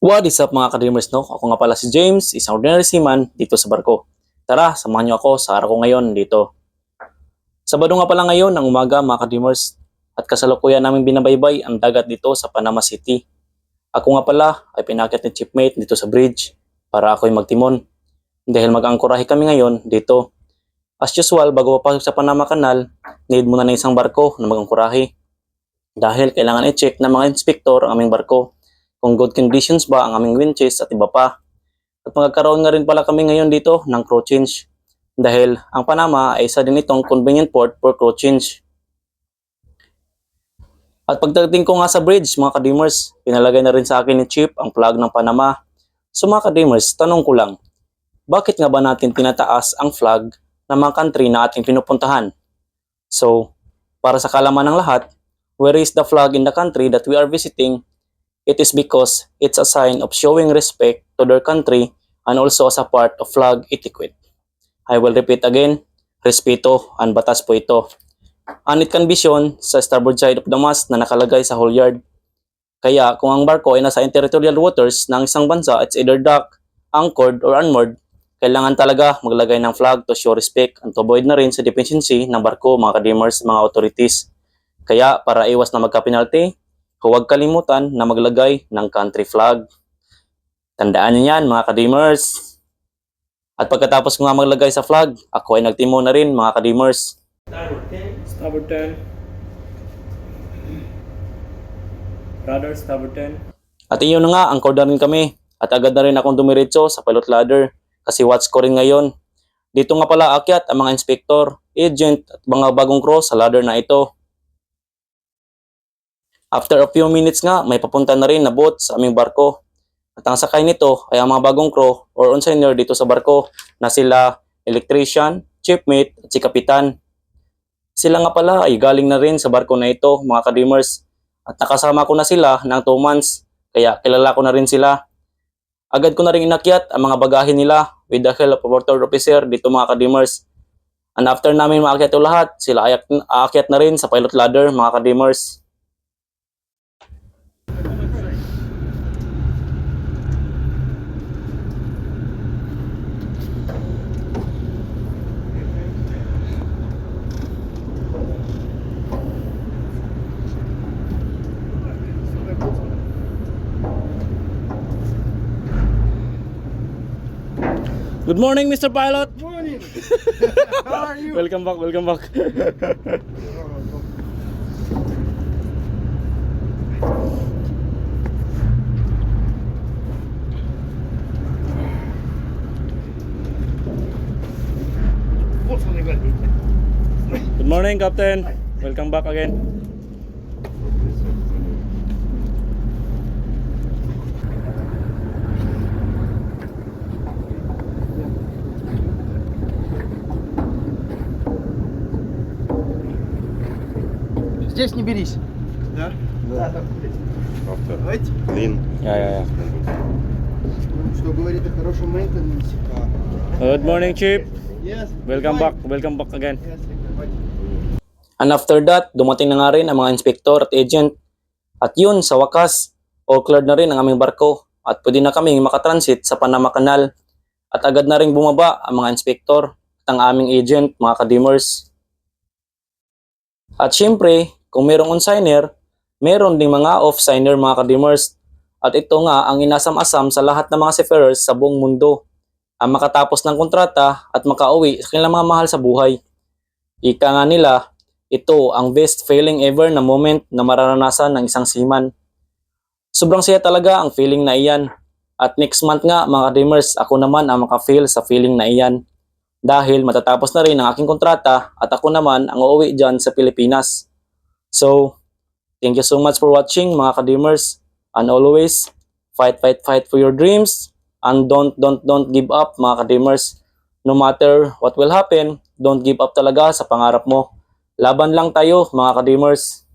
What is up mga ka-dreamers, no? Ako nga pala si James, isang ordinary seaman dito sa barko. Tara, samahan niyo ako sa araw ko ngayon dito. Sabado nga pala ngayon ng umaga mga ka-dreamers at kasalukuyan namin binabaybay ang dagat dito sa Panama City. Ako nga pala ay pinakit ni Chipmate dito sa bridge para ako'y magtimon dahil mag-angkorahe kami ngayon dito. As usual, bago papasok sa Panama Canal, need muna ng isang barko na mag-angkorahe dahil kailangan i-check ng mga inspektor ang aming barko kung good conditions ba ang aming winches at iba pa. At magkakaroon nga rin pala kami ngayon dito ng crew change dahil ang Panama ay isa din itong convenient port for crew change. At pagdating ko nga sa bridge mga ka-dreamers, pinalagay na rin sa akin ni Chip ang flag ng Panama. So mga ka-dreamers, tanong ko lang, bakit nga ba natin tinataas ang flag ng mga country na ating pinupuntahan? So, para sa kalaman ng lahat, we raise the flag in the country that we are visiting. It is because it's a sign of showing respect to their country and also as a part of flag etiquette. I will repeat again, respeto and batas po ito. And it can be shown sa starboard side of the mast na nakalagay sa halyard. Kaya kung ang barko ay nasa territorial waters ng isang bansa, it's either docked, anchored, or unmoored, kailangan talaga maglagay ng flag to show respect and to avoid na rin sa deficiency ng barko mga ka-dreamers, mga authorities. Kaya para iwas na magka-penalty, huwag kalimutan na maglagay ng country flag. Tandaan niyo yan mga ka-dreamers. At pagkatapos ko nga maglagay sa flag, ako ay nagtimo na rin mga ka-dreamers. Starboard 10. Rudder, starboard 10. At iyon na nga, anchor na rin kami. At agad na rin akong dumiretso sa pilot ladder kasi watch ko rin ngayon. Dito nga pala akyat ang mga inspektor, agent at mga bagong crew sa ladder na ito. After a few minutes nga, may papunta na rin na boat sa aming barko. At ang sakay nito ay ang mga bagong crew or on-senior dito sa barko na sila electrician, chipmate at si kapitan. Sila nga pala ay galing na rin sa barko na ito mga ka-dreamers. At nakasama ko na sila ng 2 months kaya kilala ko na rin sila. Agad ko na rin inakyat ang mga bagahe nila with the help of our third officer dito mga ka-dreamers. And after namin maakyat ito lahat, sila aakyat na rin sa pilot ladder mga ka-dreamers. Good morning, Mr. Pilot. Good morning. How are you? Welcome back, welcome back. Good morning, Captain. Welcome back again. Здесь не берись. Да? Да. Давайте. Yeah. Что говорит о хорошем мейнтенансе? Good morning, Chief. Yes. Welcome back again. Yes. And after that, dumating na nga rin ang mga inspektor at agent. At yun, sa wakas, all cleared na rin ang aming barko at pwede na kaming makatransit sa Panama Canal. At agad na rin bumaba ang mga inspektor at ang aming agent, mga ka-dreamers. At syempre, kung merong on-signer, meron ding mga off-signer mga ka-dreamers. At ito nga ang inasam-asam sa lahat ng mga seafarers sa buong mundo. Ang makatapos ng kontrata at makauwi sa kanilang mga mahal sa buhay. Ika nga nila, ito ang best feeling ever na moment na mararanasan ng isang seaman. Sobrang saya talaga ang feeling na iyan. At next month nga mga ka-dreamers, ako naman ang maka-feel sa feeling na iyan. Dahil matatapos na rin ang aking kontrata at ako naman ang uuwi dyan sa Pilipinas. So, thank you so much for watching mga ka-dreamers. And always, fight for your dreams. And don't give up mga ka-dreamers. No matter what will happen, don't give up talaga sa pangarap mo. Laban lang tayo mga ka-dreamers.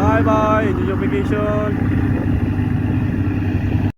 Bye bye, enjoy your vacation.